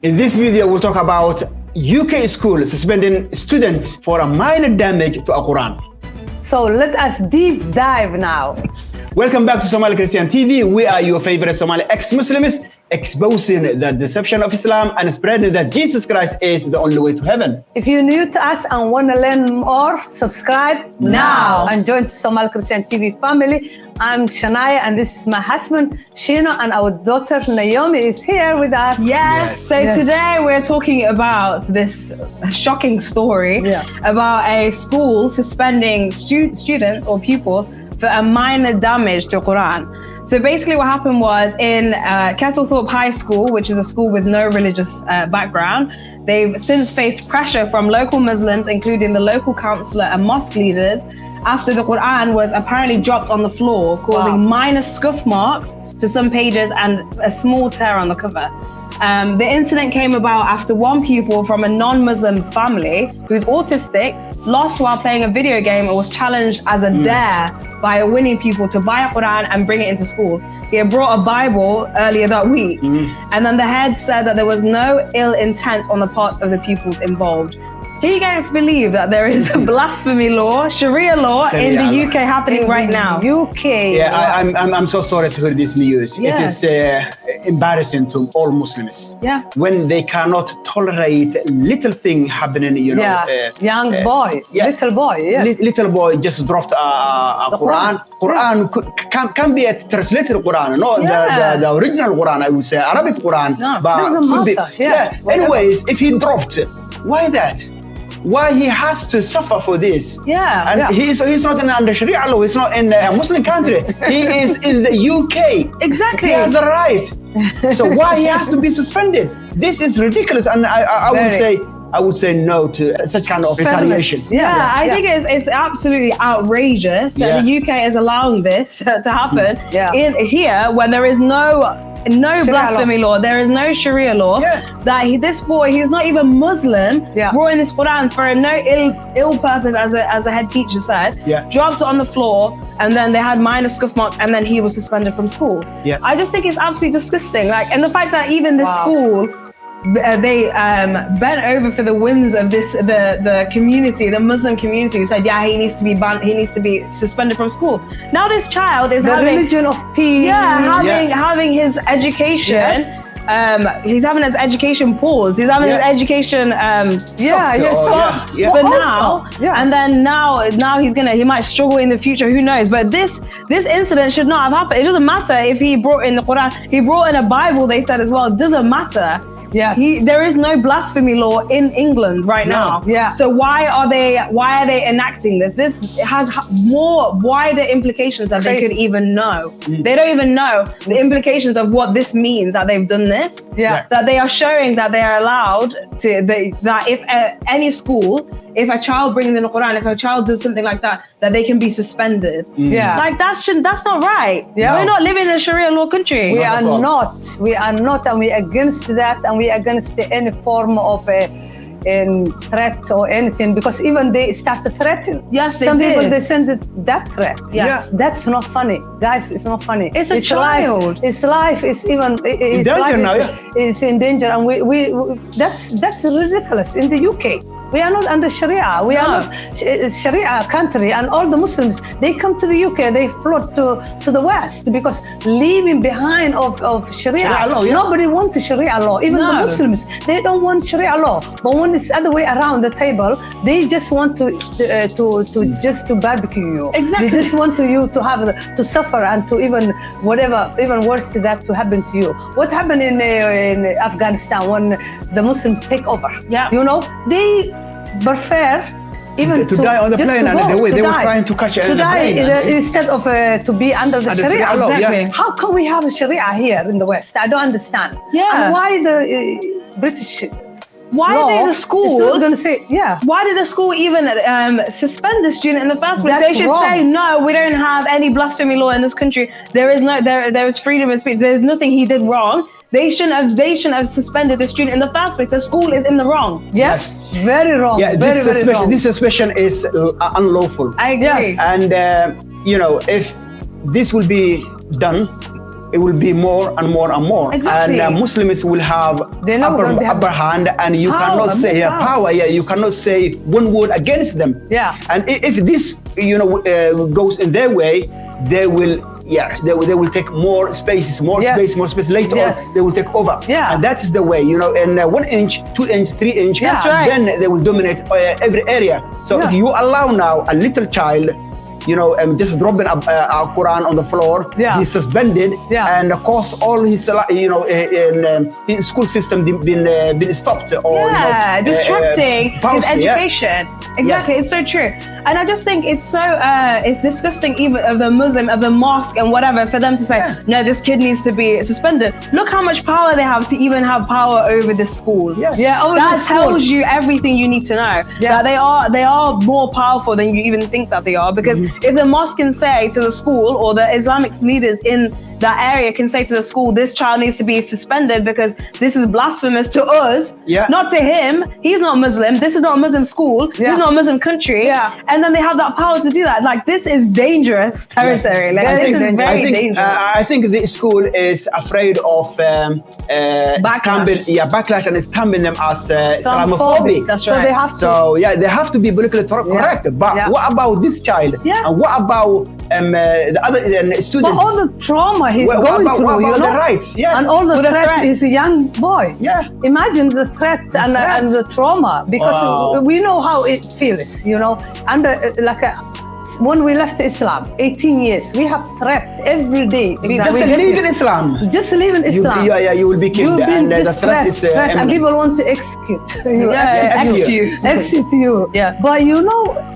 In this video, we'll talk about UK school suspending students for a minor damage to a Quran. So let us deep dive now. Welcome back to Somali Christian TV. We are your favorite Somali ex-Muslims, exposing the deception of Islam and spreading that Jesus Christ is the only way to heaven. If you're new to us and want to learn more, subscribe now and join the Somali Christian TV family. I'm Shania and this is my husband Shino, and our daughter Naomi is here with us. Today we're talking about this shocking story about a school suspending students or pupils for a minor damage to Quran. So basically what happened was in Kettlethorpe High School, which is a school with no religious background, they've since faced pressure from local Muslims, including the local councillor and mosque leaders, after the Quran was apparently dropped on the floor, causing minor scuff marks to some pages and a small tear on the cover. The incident came about after one pupil from a non-Muslim family who's autistic lost while playing a video game and was challenged as a dare by a winning pupil to buy a Quran and bring it into school. He had brought a Bible earlier that week, and then the head said that there was no ill intent on the part of the pupils involved. He gets to believe that there is a blasphemy law, Sharia law in the UK happening right now. UK. Yeah, I'm so sorry to hear this news. It is embarrassing to all Muslims. Yeah. When they cannot tolerate little thing happening, you know. Young boy, little boy, Little boy just dropped a Quran. Quran can be a translated Quran, not the original Quran, I would say, Arabic Quran. No, but doesn't matter. Anyways, if he dropped, why that? Why he has to suffer for this? He's not under Sharia law. He's not in a Muslim country. He is in the UK. Exactly. He has the right. So why he has to be suspended? This is ridiculous. And I would say no to such kind of retaliation. I think it's absolutely outrageous that the UK is allowing this to happen in here when there is no blasphemy law, there is no Sharia law. That this boy, he's not even Muslim, brought in this Quran for no ill purpose, as a head teacher said, dropped it on the floor, and then they had minor scuff marks, and then he was suspended from school. I just think it's absolutely disgusting. And the fact that even this school, they bent over for the whims of the community, the Muslim community, who said, he needs to be banned, he needs to be suspended from school. Now this child is having religion of peace. Having his education. He's having his education paused. He's having his education stopped for now. And then now he might struggle in the future. Who knows? But this incident should not have happened. It doesn't matter if he brought in the Quran. He brought in a Bible. They said as well. It doesn't matter. There is no blasphemy law in England right now. So why are they enacting this? This has more wider implications than they could even know. They don't even know the implications of what this means that they've done this. That they are showing that they are allowed to that if any school, if a child brings in the Quran, if a child does something like that, that they can be suspended. Like that's not right. We're not living in a Sharia law country. We are not, and we're against that, and we're against any form of threat or anything, because even they started threatening. Some people, they send that threat. That's not funny, guys. It's not funny. It's a child. Its life is even in danger now. It's in danger, and we that's ridiculous. In the UK, we are not under Sharia. We are not a Sharia country, and all the Muslims, they come to the UK, they float to the West, because leaving behind of Sharia law. Nobody wants Sharia law. Even the Muslims, they don't want Sharia law. But when it's the other way around the table, they just want to barbecue you. Exactly. They just want you to have to suffer, and to even worse to that to happen to you. What happened in Afghanistan when the Muslims take over? They prefer even to die on the plane, and they were trying to catch to die instead of to be under the Sharia law. Exactly. How can we have a Sharia here in the West? I don't understand. And why the British? Why did the school? Why did the school even suspend the student in the first place? They should say, no, we don't have any blasphemy law in this country. There is freedom of speech. There's nothing he did wrong. They shouldn't have suspended the student in the first place. The school is in the wrong. Yes. Very wrong. Very wrong. This suspension is unlawful. I agree. And if this will be done it will be more and more and more. Exactly. And Muslims will have upper hand, and you cannot say power. Yeah, you cannot say one word against them. Yeah. And if this, goes in their way, they will take more space later on. They will take over. Yeah. And that's the way, and 1 inch, 2 inch, 3 inch, That's right. then they will dominate every area. So if you allow now a little child, just dropping a Quran on the floor, he's suspended, and of course all his, his school system been stopped, or distracting his education. Exactly, Yes. it's so true. And I just think it's so it's disgusting, even of the Muslim, of the mosque and whatever, for them to say, no, this kid needs to be suspended. Look how much power they have to even have power over this school. That tells you everything you need to know. That they are more powerful than you even think that they are. Because if the mosque can say to the school, or the Islamic leaders in that area can say to the school, this child needs to be suspended because this is blasphemous to us, not to him. He's not Muslim. This is not a Muslim school. This is not a Muslim country. And then they have that power to do that. Like, this is dangerous territory. Like, this is very dangerous. I think the school is afraid of backlash, and stamping them as Islamophobic. That's right. So they have to. So they have to be politically correct. But what about this child? And what about the other students? But all the trauma he's going through, what about the rights? And all the threat is a young boy. Imagine the threat and the trauma, because we know how it feels, under when we left Islam, 18 years, we have threat every day. Just live in Islam. Just live in Islam. You will be killed. You've been And the threat is and people want to execute you. Execute you. But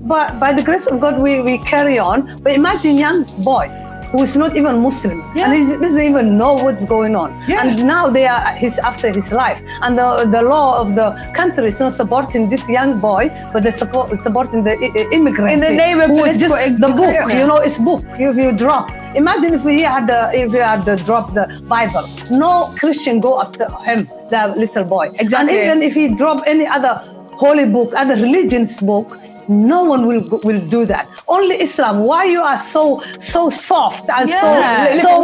but by the grace of God, we carry on. But imagine young boy who is not even Muslim, and he doesn't even know what's going on. And now he's after his life, and the law of the country is not supporting this young boy, but they're supporting the immigrant. In the name of just the book, it's book. If you drop, imagine if we had dropped the Bible, no Christian go after him, the little boy. Exactly. And even if he drop any other holy book, other religion's book, no one will do that. Only Islam. Why you are so soft and so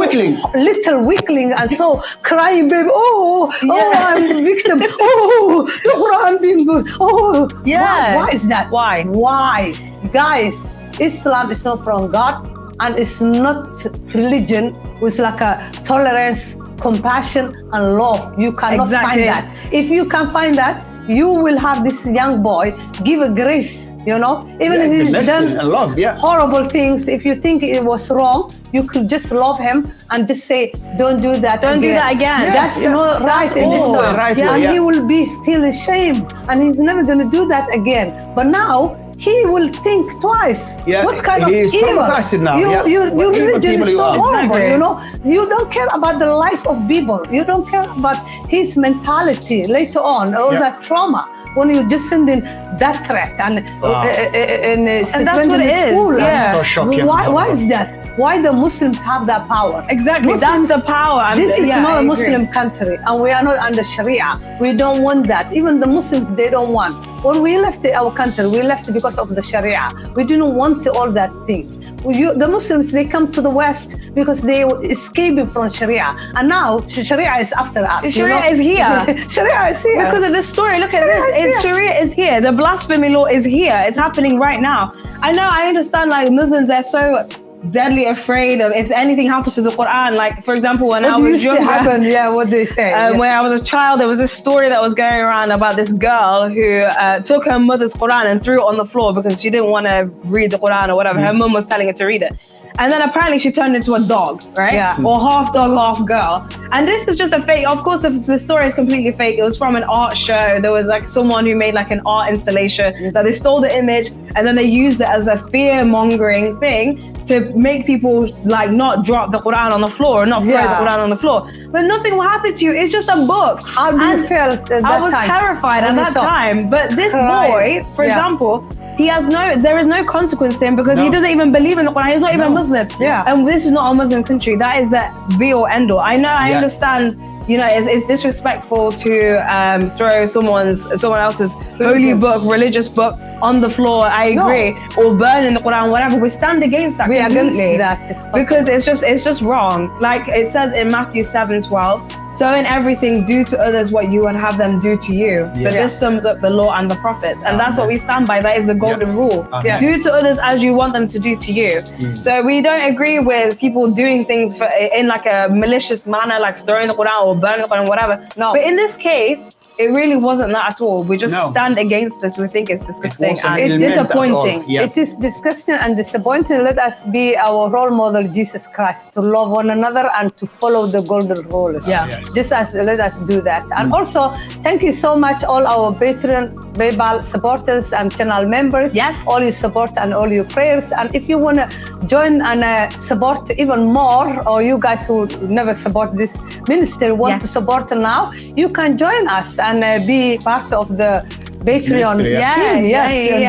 little weakling and so crying, baby? I'm victim. The Quran being good. Why is that? Why, guys? Islam is not from God, and it's not religion with like a tolerance, compassion, and love. You cannot find that. If you can find that, you will have this young boy give a grace, even if he's done horrible things. If you think it was wrong, you could just love him and just say, don't do that again. That's not right in Islam. And he will be feeling shame, and he's never going to do that again. But now he will think twice. What kind of evil? Now. Your religion is so horrible. You don't care about the life of people. You don't care about his mentality later on, or that trauma. When you just send in that threat and that's what it is. School. So shocking. Why is that? Why the Muslims have that power? Exactly, Muslims, that's the power. This is not a Muslim country, and we are not under Sharia. We don't want that. Even the Muslims, they don't want. When we left our country, we left because of the Sharia. We didn't want all that thing. The Muslims, they come to the West because they were escaping from Sharia, and now Sharia is after us. Sharia is here. Sharia is here because of this story. Look at this. Sharia is here. The blasphemy law is here. It's happening right now. I understand. Like, Muslims are so deadly afraid of if anything happens to the Quran. Like, for example, when I was younger, what they say. When I was a child, there was this story that was going around about this girl who took her mother's Quran and threw it on the floor because she didn't want to read the Quran or whatever. Her mom was telling her to read it. And then apparently she turned into a dog, right? Or half dog, half girl. And this is just a fake. Of course, the story is completely fake. It was from an art show. There was like someone who made like an art installation that they stole the image and then they used it as a fear-mongering thing to make people like not drop the Quran on the floor, or not throw the Quran on the floor. But nothing will happen to you. It's just a book. How do you feel at that I was terrified at that time. But this boy, for example, there is no consequence to him because he doesn't even believe in the Quran. He's not even Muslim. And this is not a Muslim country. That is the be or end all. I understand, it's disrespectful to throw someone else's holy book, religious book on the floor, I agree, or burning the Quran, whatever. We stand against that. We are against completely. that. Because it's just wrong. Like it says in Matthew 7:12, so in everything, do to others what you would have them do to you. But this sums up the law and the prophets. And that's what we stand by. That is the golden rule. Do to others as you want them to do to you. So we don't agree with people doing things in like a malicious manner, like throwing the Quran or burning the Quran, whatever. No. But in this case, it really wasn't that at all. We just stand against it. We think it's disgusting and disappointing. It is disgusting and disappointing. Let us be our role model, Jesus Christ, to love one another and to follow the golden rules. Let us do that. And also, thank you so much, all our Patreon, PayPal supporters and channel members. Yes. All your support and all your prayers. And if you want to join and support even more, or you guys who never support this ministry want to support now, you can join us and be part of the Patreon team.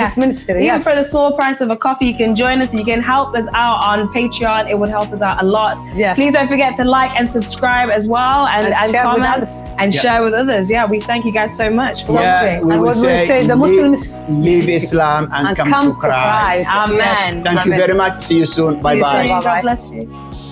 This ministry. Even for the small price of a coffee, you can join us. You can help us out on Patreon. It would help us out a lot. Please don't forget to like and subscribe as well, and comment and share with others. We thank you guys so much for watching. We and what we say, the Muslims leave Islam and come to Christ. Amen. Thank you very much. See you soon. Bye bye. God bless you.